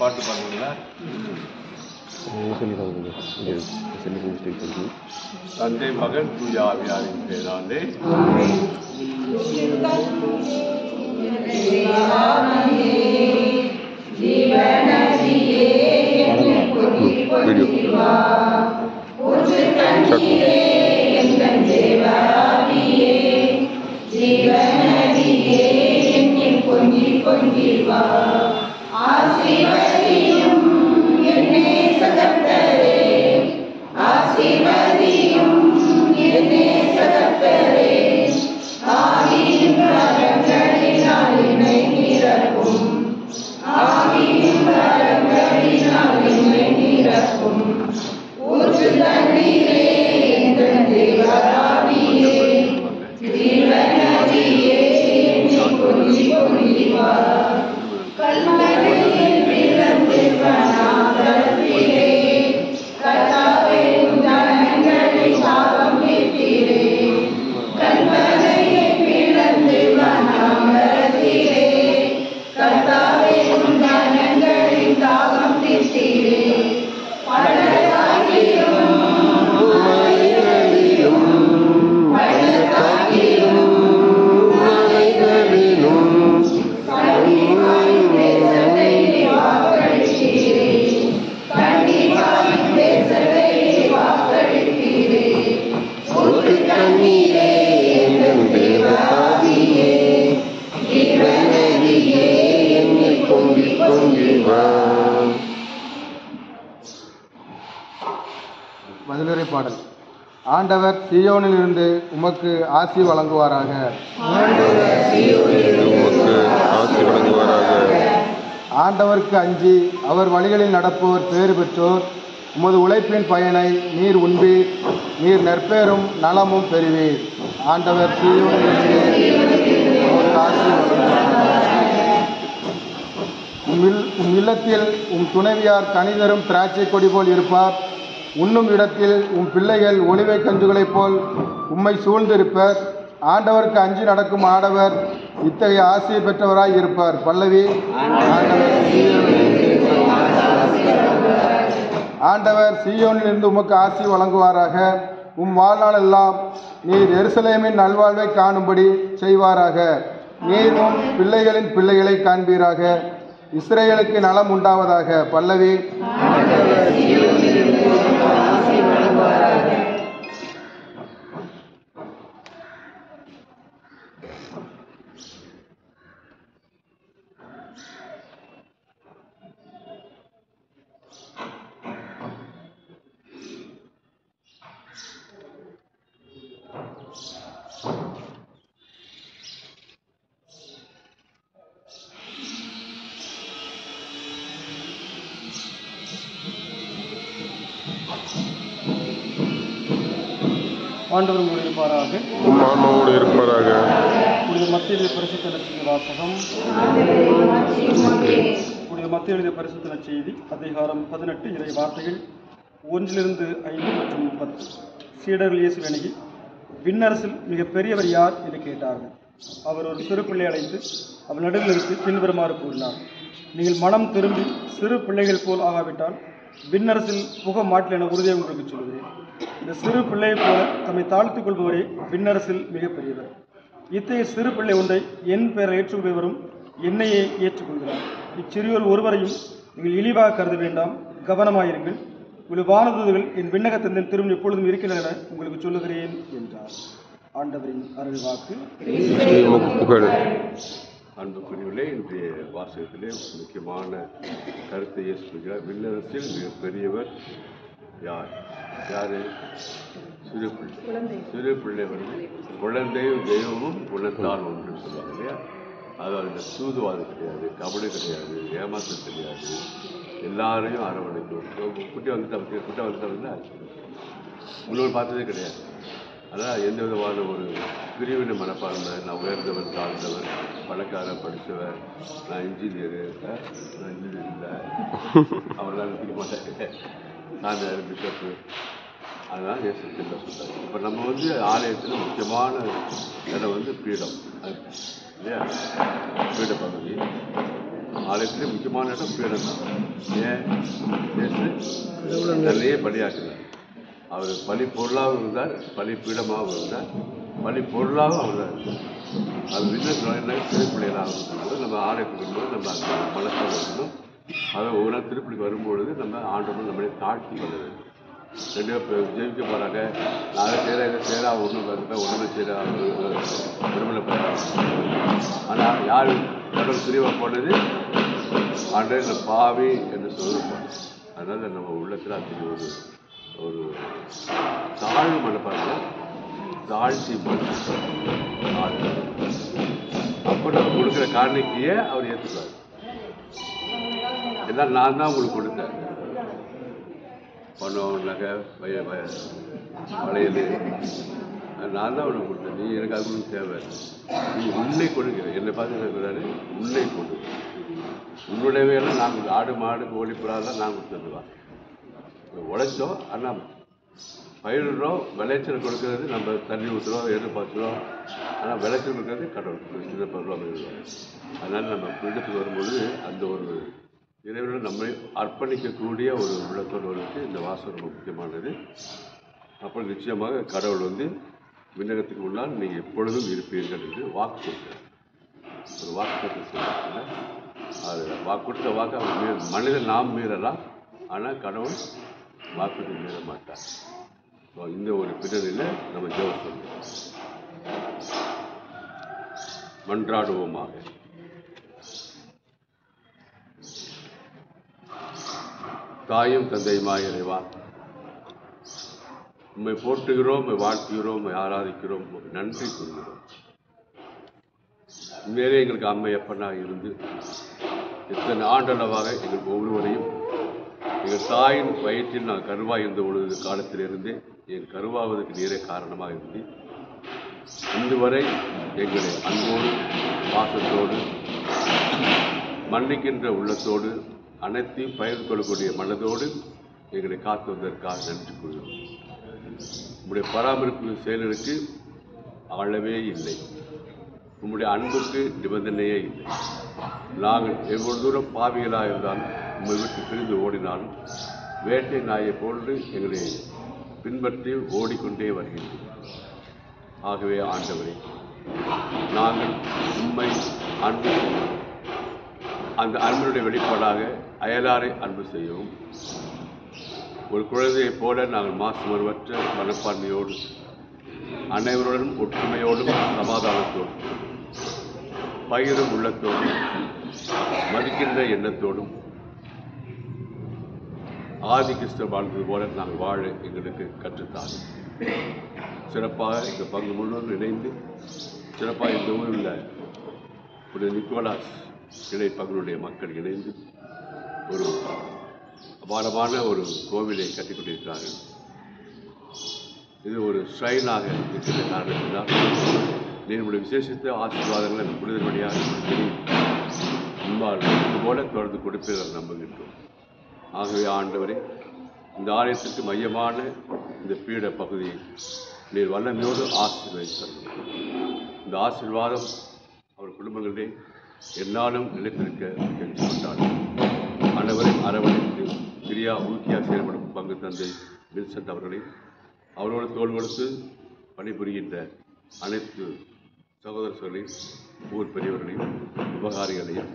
பாட்டு பாடுங்களா? தந்தை மகன் தூய ஆவியாரின் பேராலே பதிலுரை பாடல். ஆண்டவர் சீயோனிலிருந்து உமக்கு ஆசி வழங்குவாராக. ஆண்டவருக்கு அஞ்சி அவர் வழிகளில் நடப்போர் பேறு பெற்றோர். உமது உழைப்பின் பயனை நீர் உண்பீர், நீர் நற்பேரும் நலமும் பெறுவீர். ஆண்டவர் சீயோனிலிருந்து உமக்கு ஆசி வழங்குவாராக. உம் இல்லத்தில் உம் துணைவியார் கனிதரும் திராட்சை கொடி போல் இருப்பார். உண்ணும் இடத்தில் உம் பிள்ளைகள் ஒளிவை கன்றுகளைப் போல் உம்மை சூழ்ந்திருப்பர். ஆண்டவருக்கு அஞ்சி நடக்கும் ஆடவர் இத்தகைய ஆசையை பெற்றவராய் இருப்பார். பல்லவி. ஆண்டவர் சீயோனிலிருந்து உமக்கு ஆசி வழங்குவாராக. உம் வாழ்நாள் எல்லாம் நீர் எருசலேமின் நல்வாழ்வை காணும்படி செய்வாராக. நீரும் பிள்ளைகளின் பிள்ளைகளை காண்பீராக. இஸ்ரேலுக்கு நலம் உண்டாவதாக. பல்லவி. ஆண்டவர் உங்களோடு இருப்பாராக. புனித மத்திய எழுதிய பரிசுத்த நற்செய்தி வாசகம். புனித மத்திய எழுதிய பரிசுத்த நற்செய்தி அதிகாரம் 18 இறை வார்த்தைகள் 1-5 மற்றும் 10. சீடர்கள் இயேசுவை அணுகி, விண்ணரசில் மிக பெரியவர் யார் என்று கேட்டார்கள். அவர் ஒரு சிறு பிள்ளை அழைத்து அவர் நடுவில் நிறுத்தி பின்வருமாறு கூறினார். நீங்கள் மனம் திரும்பி சிறு பிள்ளைகள் போல் ஆகாவிட்டால் விண்ணரசில் புக மாட்டல் என உறுதியை உங்களுக்கு சொல்கிறேன். இந்த சிறு பிள்ளையைப் போல தம்மை தாழ்த்துக் கொள்பவரே விண்ணரசில் மிகப்பெரியவர். இத்தகைய சிறு பிள்ளை ஒன்றை என் பெயரை ஏற்றுக்கொள்பவரும் என்னையே ஏற்றுக்கொள்கிறார். இச்சிறியோர் ஒருவரையும் நீங்கள் இழிவாக கருத வேண்டாம். கவனமாயிருங்கள். உங்கள் வானதூதர்கள் என் விண்ணகத்தின் திரும்ப எப்பொழுதும் இருக்கின்றன என உங்களுக்கு சொல்லுகிறேன் என்றார். ஆண்டவரின் அருள் வாக்கு. அன்புக்குரியவர்களே, இன்றைய வாசகத்திலே முக்கியமான கருத்தை சொல்கிறார். விண்ணரசில் மிக பெரியவர் யார்? யாரு? சிறு பிள்ளை. சிறு பிள்ளை குழந்தையும் தெய்வமும் குணத்தால் ஒன்று சொல்லுவாங்க இல்லையா? அதாவது இந்த சூதுவாதம் கிடையாது, கபடி கிடையாது, ஏமாற்றம் கிடையாது. எல்லாரையும் அரவணைக்கும். குட்டி வந்துட்டா முன்னோர் பார்த்ததே கிடையாது. அதான் எந்த விதமான ஒரு பிரிவினை மனப்பான்மை, நான் உயர்ந்தவன் தாழ்ந்தவன், பணக்காரன் படித்தவன், நான் இன்ஜினியரு, நான் இன்ஜினியர் இல்லை, அவரெல்லாம் நிற்க மாட்டேன், நான் பிஷப்பு, அதனால் இயேசு சொல்கிறார். இப்போ நம்ம ஆலயத்தில் முக்கியமான இடம் பீடம் இல்லையா? பீட பகுதி. ஆலயத்திலே முக்கியமான இடம் பீடம் தான். ஏன் நிறைய பலியாக்குறார். அவர் பலி பொருளாகவும் இருந்தார், பலி பீடமாகவும் இருந்தார், பலி பொருளாகவும் அவர் தான் இருந்தார். அது விண்ணப்பிள்ளைகளாக இருந்தாலும் நம்ம ஆலயத்துக்கு வரும்போது நம்ம அந்த மனசோடு இருக்கணும். அதை ஒவ்வொரு நாள் திருப்பலிக்கு வரும்பொழுது நம்ம ஆண்டவன் நம்மளே தாழ்த்தி கொள்ள வேண்டும். ரெண்டு பேர் ஜெயிக்க போகிறாங்க, நான் செய்கிற இதை செய்கிறா ஒன்றும் ஒன்றுமே செய்கிறா திருமணம் போகிறாங்க. ஆனால் யார் கடவுள் பிரிவாக போனது ஆண்டே இந்த பாவி என்று சொல்லுவோம். அதனால் நம்ம உள்ளத்தில் அப்படி ஒரு தாழ்வு மனப்பாங்க தாழ்ச்சி அப்போ நம்ம கொடுக்குற காரணிக்கையே அவர் ஏற்றுக்குவார். எல்லாம் நான் தான் உங்களுக்கு கொடுத்தேன், பணம் நகை வளையல் நான் தான் உனக்கு கொடுத்தேன், நீ எனக்கு அது உங்களுக்கு தேவை, நீ உன்னை கொடுக்கிற என்னை பார்த்து இருக்கிறாரு, உன்னை கொடு, உன்னுடையவையெல்லாம் நான் கொடுத்து ஆடு மாடு கோழி புறாலாம் நான் கொடுத்துருவா. உழைச்சோம், ஆனால் பயிரிடுறோம், விளைச்சல் கொடுக்கறது நம்ம தண்ணி ஊற்றுறோம், எதிர்பார்த்துறோம். ஆனால் விளைச்சல் கொடுக்கறது கடவுள் சின்ன பருவம். அதனால் நம்ம வீட்டுக்கு வரும்பொழுது அந்த ஒரு இறைவனை நம்மை அர்ப்பணிக்கக்கூடிய ஒரு உள்ளத்தோடு இந்த வாசம் ரொம்ப முக்கியமானது. அப்புறம் நிச்சயமாக கடவுள் விண்ணகத்துக்கு முன்னால் நீங்கள் எப்பொழுதும் இருப்பீர்கள் என்று வாக்கு கொடுத்தார். ஒரு வாக்கு கொடுத்த அது வாக்கு கொடுத்த வாக்கு அவர் மனிதன் நாம் மீறலாம், ஆனால் கடவுள் வாக்குறுதி மீற மாட்டார். இந்த ஒரு பின்னணியில் நம்ம ஜெபம் சொல்லுவோம். மன்றாடுவோமாக. தாயும் தந்தையுமாய் இறைவா, உம்மை போற்றுகிறோம், உம்மை வாழ்த்துகிறோம், உம்மை ஆராதிக்கிறோம், நன்றி கூறுகிறோம். உண்மையிலே எங்களுக்கு அம்மை எப்பனாக இருந்து இத்தனை ஆண்டளவாக எங்களுக்கு ஒவ்வொருவரையும் எங்கள் தாயின் வயிற்றில் நான் கருவாக இருந்த பொழுது காலத்திலிருந்து என் கருவாவதற்கு நீரே காரணமாக இருந்து இன்று வரை எங்களை அன்போடு பாசத்தோடு மன்னிக்கின்ற உள்ளத்தோடு அனைத்தையும் பகிர்ந்து கொள்ளக்கூடிய மனதோடு எங்களை காத்து வந்ததற்காக நன்றி கூறுகிறோம். உங்களுடைய பராமரிப்பு செயலருக்கு அளவே இல்லை, உங்களுடைய அன்புக்கு நிபந்தனையே இல்லை. நாங்கள் எவ்வளவு தூரம் பாவிகளாக இருந்தாலும் உங்களை விட்டு பிரிந்து ஓடினாலும் வேட்டை நாயை போன்று எங்களை பின்பற்றி ஓடிக்கொண்டே வருகின்றோம். ஆகவே ஆண்டவரே, நாங்கள் உண்மை அன்பு அந்த அன்பினுடைய வெளிப்பாடாக அயலாரை அன்பு செய்யவும், ஒரு குழந்தையைப் போல நாங்கள் மாசுமறுவற்ற மனப்பான்மையோடு அனைவருடனும் ஒற்றுமையோடும் சமாதானத்தோடும் பகிரும் உள்ளத்தோடும் மதிக்கின்ற எண்ணத்தோடும் ஆதி கிறிஸ்து வாழ்ந்தது போல நாங்கள் வாழ எங்களுக்கு கற்றுத்தாங்க. சிறப்பாக இந்த பங்கு முழுவதும் இணைந்து சிறப்பாக இந்த ஊரில் உள்ள புனித நிக்கோலாஸ் இணை பங்குடைய மக்கள் இணைந்து ஒரு அபாரமான ஒரு கோவிலை கட்டிக் கொண்டிருக்கிறார்கள். இது ஒரு ஸ்ட்ரைனாக இருக்கின்ற காரணத்தினால் நீங்களுடைய விசேஷித்த ஆசீர்வாதங்களை அந்த புனிதர் வழியாக முன்பால் இது போல தொடர்ந்து கொடுப்பீர்கள் நம்புகின்றோம். ஆகவே ஆண்டவரே, இந்த ஆலயத்திற்கு மையமான இந்த பீட பகுதியை நீர் வல்லமையோடு ஆசீர்வதித்தார். இந்த ஆசீர்வாதம் அவர் குடும்பங்களிலே என்னாலும் நிலைத்திருக்க கெஞ்சி கொண்டார்கள். அனைவரை அரவணைத்து பிரியா ஊக்கியாக செயல்படும் பங்கு தந்தை வில்சன்ட் அவர்களை அவரோடு தோள் கொடுத்து பணிபுரிகின்ற அனைத்து சகோதரர்களையும் ஊர் பெரியவர்களையும் உபகாரிகளையும்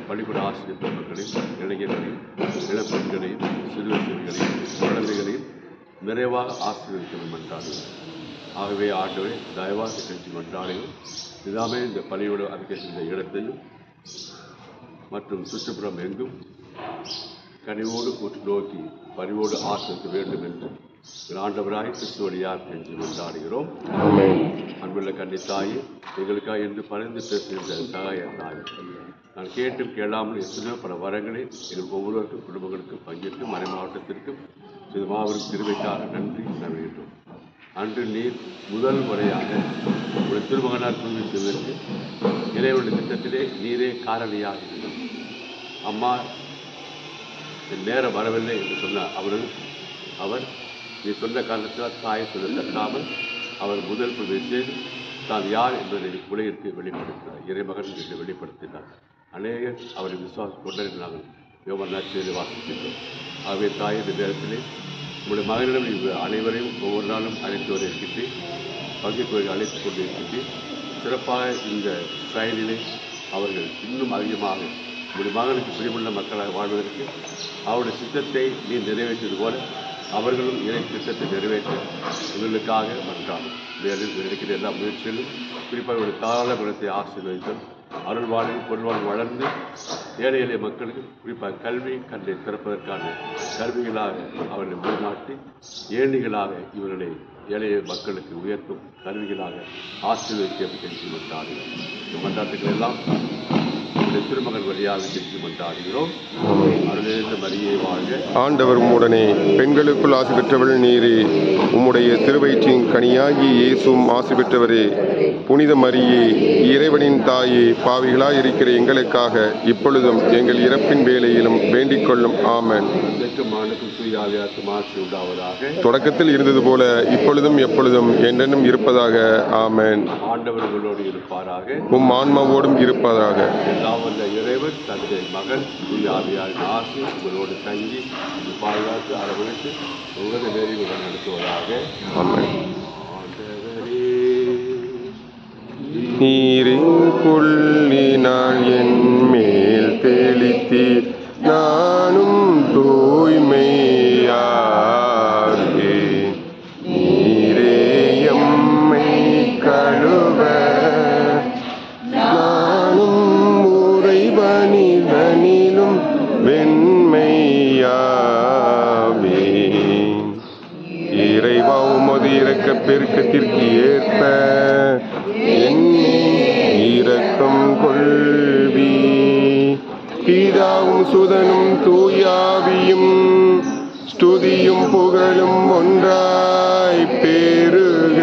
பள்ளிக்கூட ஆசிரியர் பெருமக்களையும் இளைஞர்களையும் இளப்பெண்களையும் சிறுவர் சிறுவர்களையும் குழந்தைகளையும் நிறைவாக ஆசீர்வதிக்க மன்றாடுவோம். ஆகவே ஆண்டவரை தயவாக கெஞ்சி மன்றாடுவோம். இதாமே இந்த பள்ளியோடு அறிக்கைக்கின்ற இடத்தையும் மற்றும் சுற்றுப்புறம் எங்கும் கனிவோடு கூட்டு நோக்கி பரிவோடு ஆசிரிக்க வேண்டும் என்று ஆண்டவராய் கிறிஸ்துவடியார் கெஞ்சி மன்றாடுகிறோம். அன்புள்ள கன்னித்தாயே, எங்களுக்காக என்று பரிந்து பேசுகின்ற சகாய தாய், நான் கேட்டும் கேளாமல் எத்தனையோ பல வரங்களை எங்கள் ஒவ்வொருவருக்கும் குடும்பங்களுக்கும் பங்கிட்டு மறை மாவட்டத்திற்கும் இது மாபெரும் திருவைக்காக நன்றி நம்புகின்றோம். அன்று நீர் முதல் முறையாக ஒரு திருமகனார் தூவித்ததற்கு இறைவனுடைய திட்டத்திலே நீரே காரணியாக இருந்தோம். அம்மா என் நேரம் வரவில்லை என்று சொன்னார். அவர் நீ சொன்ன காரணத்தில் தாயை சொல்ல தட்டாமல் அவர் முதல் பிரதேசத்தில் தான் யார் என்பதை உலகிற்கு வெளிப்படுத்தினார். இறைமகன் என்று வெளிப்படுத்தினார். அநேகர் அவரை விசுவாசம் கொண்டது நாங்கள் யோவான் நற்செய்தியிலே வாசிக்கின்றோம். ஆகவே தாய் இந்த நேரத்திலே உங்களுடைய மகனிடம் அனைவரையும் ஒவ்வொரு நாளும் அழைத்து வர இருக்கிட்டு பங்குக்கு அழைத்து கொண்டு இருக்கிட்டு சிறப்பாக இந்த செயலிலே அவர்கள் இன்னும் அதிகமாக உங்களுடைய மகனுக்கு பிரிவுள்ள மக்களாக வாழ்வதற்கு அவருடைய சித்தத்தை நீ நிறைவேற்றியது போல அவர்களும் இறை திட்டத்தை நிறைவேற்ற இவர்களுக்காக மன்றாடும். மேலும் இருக்கிற எல்லா முயற்சிகளும் குறிப்பாக இவருடைய தாராள குணத்தை ஆசீர்வதித்தல் அருள்வாழ்வு பொருள்வாழ்வு வளர்ந்து ஏழை எளிய மக்களுக்கு குறிப்பாக கல்வி கண்ணை திறப்பதற்கான கருவிகளாக அவர்களை முன்நாட்டி ஏணிகளாக இவர்களை ஏழைய மக்களுக்கு உயர்த்தும் கருவிகளாக ஆசீர்வதிக்க கெஞ்சி மன்றாடுகிறோம். இந்த மன்றாட்டுகள் எல்லாம் நம்முடைய திருமகன் வழியாக கெஞ்சி மன்றாடுகிறோம். அருளிருந்த மரியே வாழ்க. ஆண்டவர் உம்முடனே பெண்களுக்குள் ஆசி பெற்றவள் நீரே, உம்முடைய திருவயிற்றின் கனியாகி இயேசுவும் ஆசி பெற்றவரே. புனித மரியே, இறைவனின் தாயே, பாவிகளாயிருக்கிற எங்களுக்காக இப்பொழுதும் எங்கள் இறப்பின் வேளையிலும் வேண்டிக் கொள்ளும். ஆமென். தொடக்கத்தில் இருந்தது போல இப்பொழுதும் எப்பொழுதும் என்றென்றும் இருப்பதாக. ஆமென். ஆண்டவர் உங்களோடு இருப்பாராக. உம் ஆன்மாவோடும் இருப்பதாக. இறைவன் தந்தை மகன் ஆவியாரின் ஆசி உங்களோடு தங்கி பாதுகாத்து அரவணைத்து உலக நெறிவுடன் நடத்துவதாக. ஆமென். நீரின் புள்ளினால் என் மேல் தெளித்தீர், நானும் தூய்மையாகேன். நீரே எம்மை கழுவ, நானும் உறைபனிதனிலும் வெண்மையாவேன். இறைவா, உமது இரக்கப் பெருக்கத்திற்கு ஏற்ப என்னை இரக்கம் கொள்வி. பிதாவும் சுதனும் தூயாவியும் ஸ்துதியும் புகழும் ஒன்றாய் பெருக.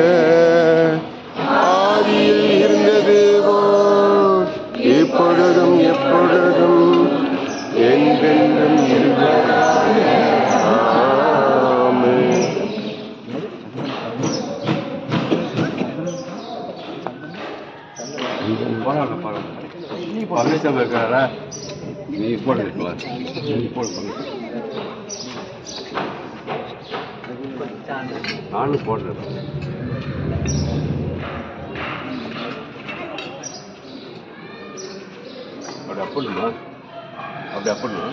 ஆதியில் இருந்தது போல் இப்பொழுதும் எப்பொழுதும் என்றென்றும் இருப்பதாக. ஆமென். பரமேஸ்வரன் இருக்கிறாரா? நீ போடுறீங்களா? நானும் போடுறேன். அப்படி அப்படின்னா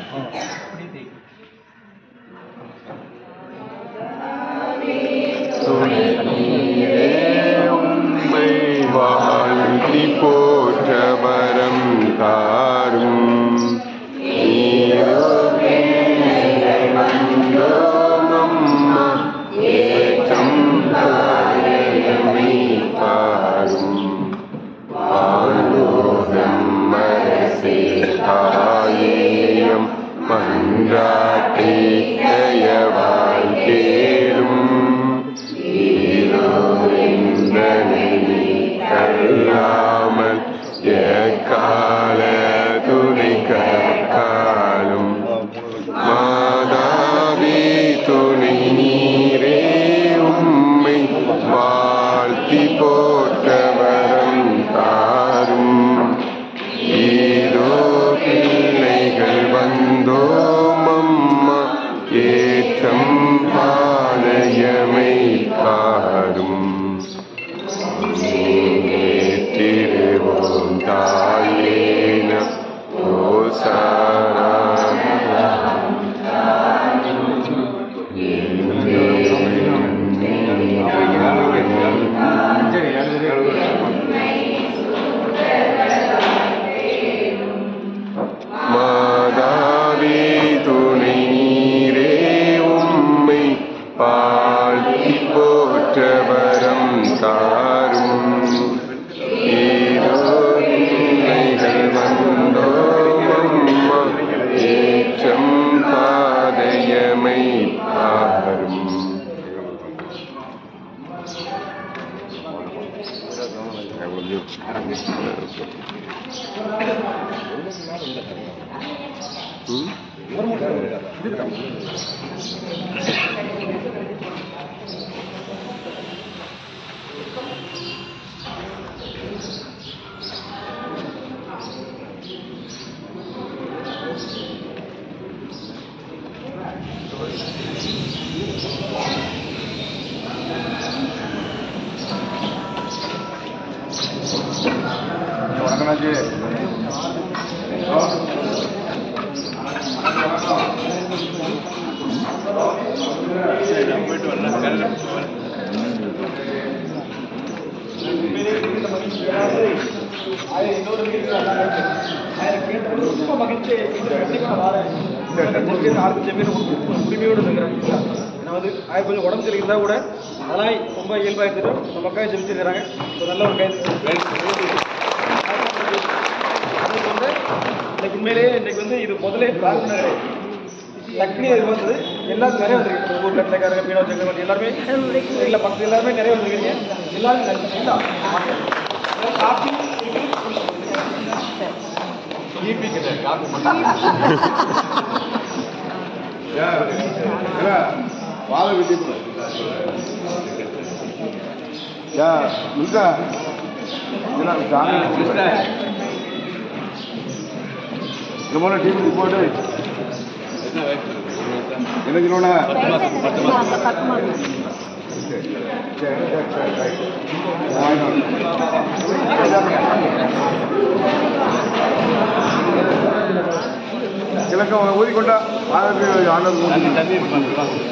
உம்மை வாழ்த்தி போற்ற வரம் தாரும். அம்மா ஏற்றம் தாரும். ஆண்டோரம் மரசே தாயேயம் மன்றாட்டே தயவாய் கேளும். கல்லாமல் எக்கால துணை கற்காலும். மாதாவே துணை நீரே, உம்மை வாழ்த்தி போற்ற வரம் தாரும். ஏதோ பிள்ளைகள் வந்தோம் அம்மா, ஏற்றம் பாளையமை தாரும். ஏற்றிடுவோம் தாயேன ஓசானா. மாதாவே துணை நீரே, உம்மை வாழ்த்தி போற்ற வரம் தாரும். ஏதோ பிள்ளைகள் வந்தோம் அம்மா, ஏற்றம் பாதையமை தாரும். கணாஜி போயிட்டு வரேன். ரொம்ப மகிழ்ச்சி உரிமையோடு இருக்கிறேன். நான் வந்து கொஞ்சம் உடம்பு சரிக்கிறதா கூட அதெல்லாம் ரொம்ப இயல்பாக எடுத்துட்டு நம்ம அக்காவை ஜெபிச்சிருக்கிறாங்க. நல்ல ஒரு வந்து இன்னைக்கு உண்மையிலேயே இன்னைக்கு வந்து இது முதலே பிளான் பண்ண லக்னி வந்தது எல்லாரும் நிறைய வந்துருக்கு. ஊர் கட்டக்காரங்க மீனவ சக்கரவர்த்தி எல்லாருமே இல்லை பக்கத்து எல்லாருமே நிறைய வந்துருக்கீங்க. எல்லாரும் காஃபி வாழ விட்டு டிவி போட்டு என்ன சொல்லுவோண்ணா கிழக்கம் ஊதிக்கொண்டா ஆண்டவர் தண்ணி வாங்கிட்டு